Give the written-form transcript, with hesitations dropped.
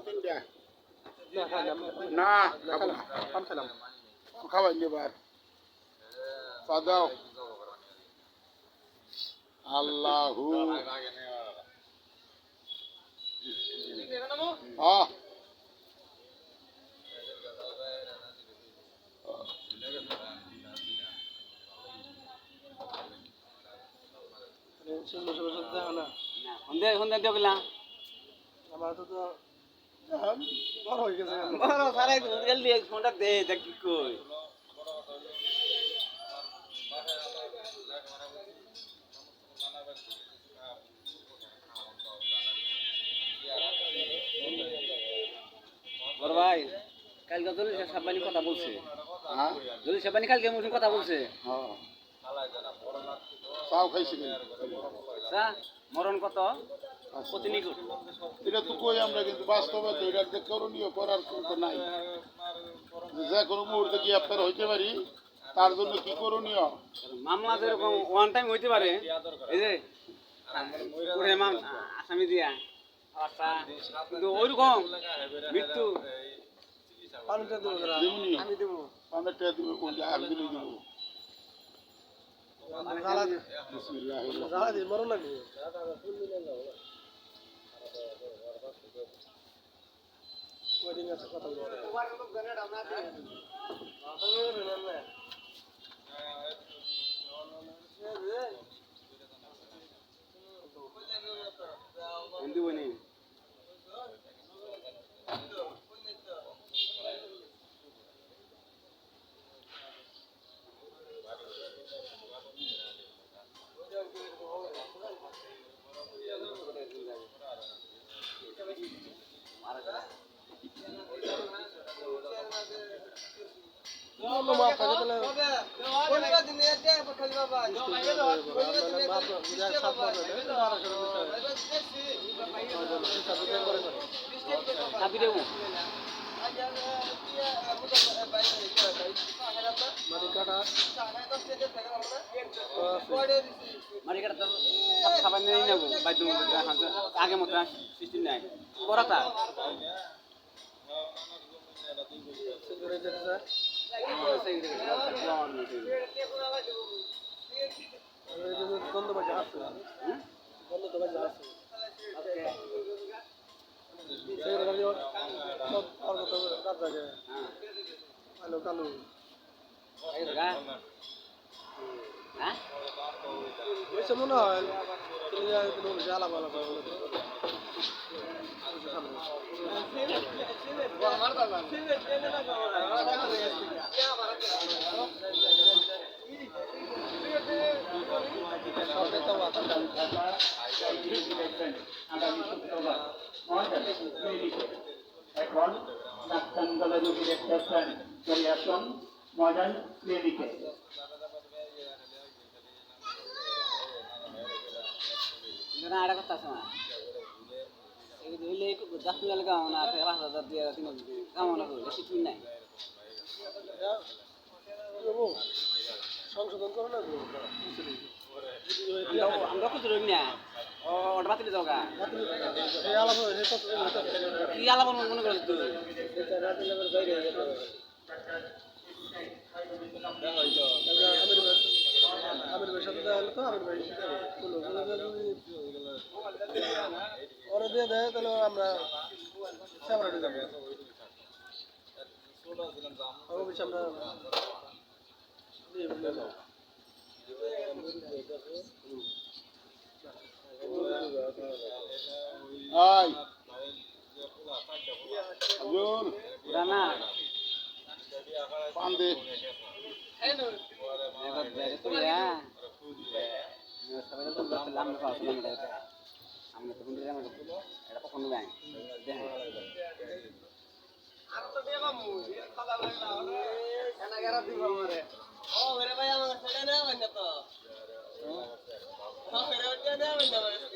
তিনটা না খাবো না খাওয়াই এবার দাও আল্লাহু হ্যাঁ সন্ধ্যা দিও গেলা আমার তো বড় হয়ে গেছে বড় সারাই জলদি এক ফোনটা দে দেখ কি কই বড় ভাই কালকে জলি সাবানি কথা বলছে হ্যাঁ জলি সাবানি কালকে মুসুন কথা বলছে হ্যাঁ চাও খাইছি চা মরণ কত প্রতি নিকুট এটা তো কই আমরা কিন্তু বাস্তবে তো এটা যে করণীয় করার তো নাই যে কোনো মুহূর্তে কি আপনার হইতে পারি তার জন্য কি করণীয় মামলা যেরকম ওয়ান টাইম হইতে পারে এই যে পুরে আসামি দিয়া আচ্ছা কিন্তু ওইরকম মৃত্যু আমি দেবো পানিটা দেবো কোনটা আর দিলে দেবো মরণ লাগবে কথা হিন্দু বনি আগে মতো সিস্টেম নাই করাতা কালু ওইসব মনে হয় আলাপ আলাপ এখন ডাক্তার রোগী দেখতেছেন চলে আসুন মডার্ন ক্লিনিকে ada kata sama. Ini dulu ikut bedah punya lega mana terah dah dia sini. Kamu nak tu, lesi pun naik. সংশোধন করো না আমরা কত রইনা অর্ডার বাতিল দাও গা এই আলাপ কি আলাপ মনে করছ তুই আমির ভাই সাথে দেখা হলো তো আমির ভাই ওরা দিয়ে দেয় তাহলে আমরা সেপারেটে যাবো অবশ্যই আমরা Ay. Ayun. Rana. Pande. Hello. Itu ya. Sebenarnya tuh berselang soal selang itu. Ambil tuh dia mana? Ada apa kamu bang? Aku dia kamu. Kalau lagi karena gara di bawah ya. Oh, mereka yang sedang apa nih tuh? Oh, mereka dia apa nih?